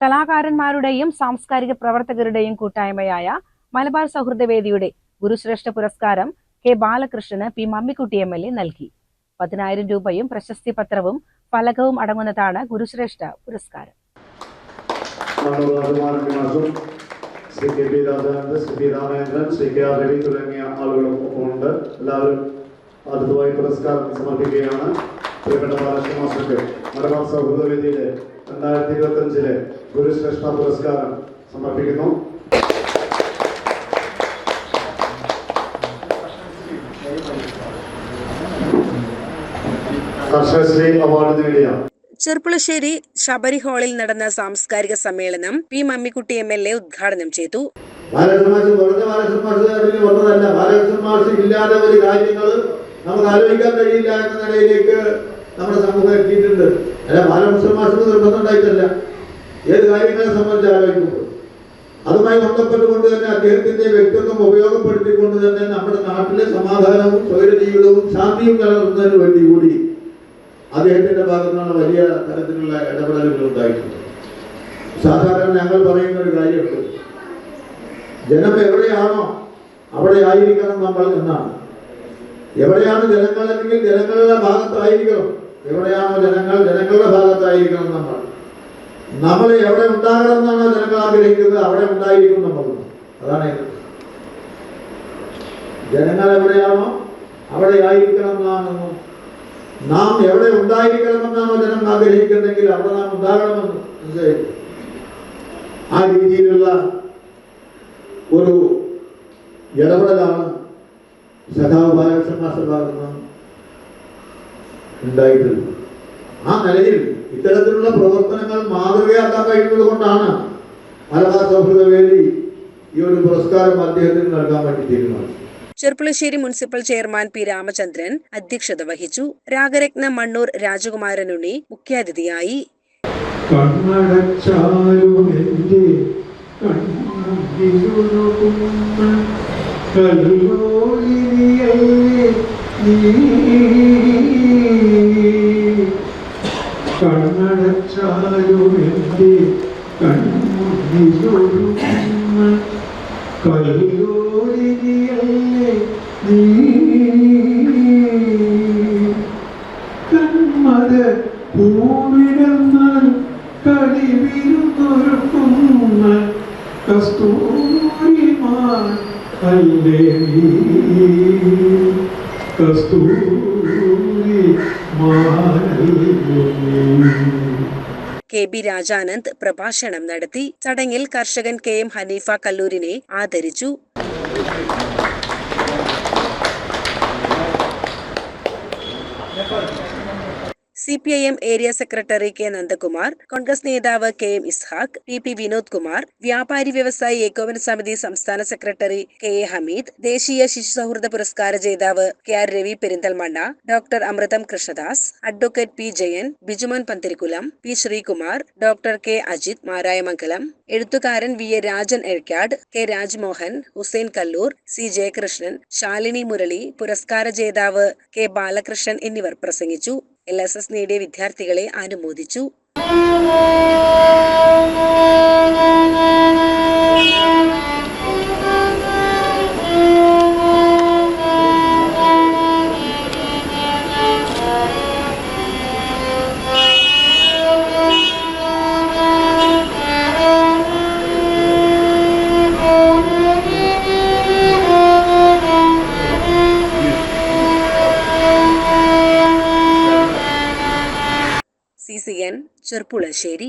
കലാകാരന്മാരുടെയും സാംസ്കാരിക പ്രവർത്തകരുടെയും കൂട്ടായ്മയായ മലബാർ സൗഹൃദവേദിയുടെ ഗുരുശ്രേഷ്ഠ പുരസ്കാരം കെ ബാലകൃഷ്ണന് പി മമ്മിക്കുട്ടി MLA നൽകി. 10,000 രൂപയും പ്രശസ്തി പത്രവും ഫലകവും അടങ്ങുന്നതാണ് ഗുരുശ്രേഷ്ഠ പുരസ്കാരം. അടുത്തതായി പുരസ്കാരം സമർപ്പിക്കുകയാണ്. പ്രിയപ്പെട്ട ബാലകൃഷ്ണ മാസ്റ്റർക്ക് മലബാർ സൗഹൃദവേദിയിലെ 2025 ഗുരുശ്രേഷ്ഠ പുരസ്കാരം സമർപ്പിക്കുന്നു. കർഷകശ്രീ അവാർഡ് നേടിയ ചെർപ്പുളശ്ശേരി ശബരി ഹാളിൽ നടന്ന സാംസ്കാരിക സമ്മേളനം പി മമ്മിക്കുട്ടി MLA ഉദ്ഘാടനം ചെയ്തു. ഇല്ലാതെ ഒരു കാര്യങ്ങൾ നമുക്ക് ആലോചിക്കാൻ കഴിയില്ല എന്ന നിലയിലേക്ക് നമ്മുടെ സമൂഹം എത്തിയിട്ടുണ്ട്. അല്ല, ബാലകൃഷ്ണ മാഷിന് നിർബന്ധം ഉണ്ടായിട്ടല്ല, ഏത് കാര്യങ്ങളെ സംബന്ധിച്ച് ആലോചിക്കുമ്പോൾ അതുമായി ബന്ധപ്പെട്ടുകൊണ്ട് തന്നെ അദ്ദേഹത്തിന്റെ വ്യക്തിത്വം ഉപയോഗപ്പെടുത്തിക്കൊണ്ട് തന്നെ നമ്മുടെ നാട്ടിലെ സമാധാനവും സ്വൈര ജീവിതവും ശാന്തിയും നിലനിർത്തുന്നതിന് വേണ്ടി കൂടി അദ്ദേഹത്തിന്റെ ഭാഗത്തു നിന്നുള്ള വലിയ തരത്തിലുള്ള ഇടപെടലുകൾ ഉണ്ടായിട്ടുണ്ട്. സാധാരണ ഞങ്ങൾ പറയുന്ന ഒരു കാര്യമുണ്ട്, ജനം എവിടെയാണോ അവിടെ ആയിരിക്കണം നമ്മൾ എന്നാണ്. എവിടെയാണ് ജനങ്ങൾ അല്ലെങ്കിൽ ജനങ്ങളുടെ ഭാഗത്തായിരിക്കണം. എവിടെയാണോ ജനങ്ങൾ ജനങ്ങളുടെ ഭാഗത്തായിരിക്കണം നമ്മൾ. നമ്മൾ എവിടെ ഉണ്ടാകണം എന്നാണോ ജനങ്ങൾ ആഗ്രഹിക്കുന്നത് അവിടെ ഉണ്ടായിരിക്കും നമ്മൾ. അതാണ് ജനങ്ങൾ എവിടെയാണോ അവിടെ ആയിരിക്കണം എന്നാണെന്നും നാം എവിടെ ഉണ്ടായിരിക്കണമെന്നാണോ ജനം ആഗ്രഹിക്കുന്നെങ്കിൽ അവിടെ നാം ഉണ്ടാകണമെന്ന് മനസ്സിലായിരിക്കും. ആ രീതിയിലുള്ള ഒരു ഇടപെടലാണ് സഖാവ് ബാലകൃഷ്ണ മാസ്റ്റർ ഭാഗത്ത് ഉണ്ടായിട്ടുള്ളത്. ആ നിലയിൽ ഇത്തരത്തിലുള്ള പ്രവർത്തനങ്ങൾ മാതൃകയാക്കാൻ കഴിയുന്നത് കൊണ്ടാണ് മലബാർ സൗഹൃദവേദി ഈ ഒരു പുരസ്കാരം അദ്ദേഹത്തിന് നൽകാൻ വേണ്ടി തീരുമാനിച്ചു. Cherpulassery municipal chairman P Ramachandran അധ്യക്ഷത വഹിച്ചു. രാഗരത്ന മണ്ണൂർ രാജകുമാരനുണ്ണി മുഖ്യാതിഥിയായി. KB രാജാനന്ദ് പ്രഭാഷണം നടത്തി. ചടങ്ങിൽ കർഷകൻ KM ഹനീഫ കല്ലൂരിനെ ആദരിച്ചു. CPIM area secretary K Nandakumar, Congress നേതാവ് KM ഇസ്ഹാഖ്, TP വിനോദ് കുമാർ, വ്യാപാരി വ്യവസായി ഏകോപന സമിതി സംസ്ഥാന സെക്രട്ടറി KA ഹമീദ്, ദേശീയ ശിശു സൗഹൃദ പുരസ്കാര ജേതാവ് KR Ravi Perinthalmanna, doctor Amritham Krishnadas, advocate P Jayan, Bijumon Panthirikkulam, P Sreekumar, doctor K Ajith Marayamangalam, എഴുത്തുകാരൻ VA Rajan എഴ്ക്കാട്, K Rajmohan, Hussain Kallur, C Jayakrishnan, Shalini Murali, പുരസ്കാര ജേതാവ് K ബാലകൃഷ്ണൻ എന്നിവർ പ്രസംഗിച്ചു. LSS നേടിയ വിദ്യാർത്ഥികളെ അനുമോദിച്ചു. CCN ചെർപ്പുളശ്ശേരി.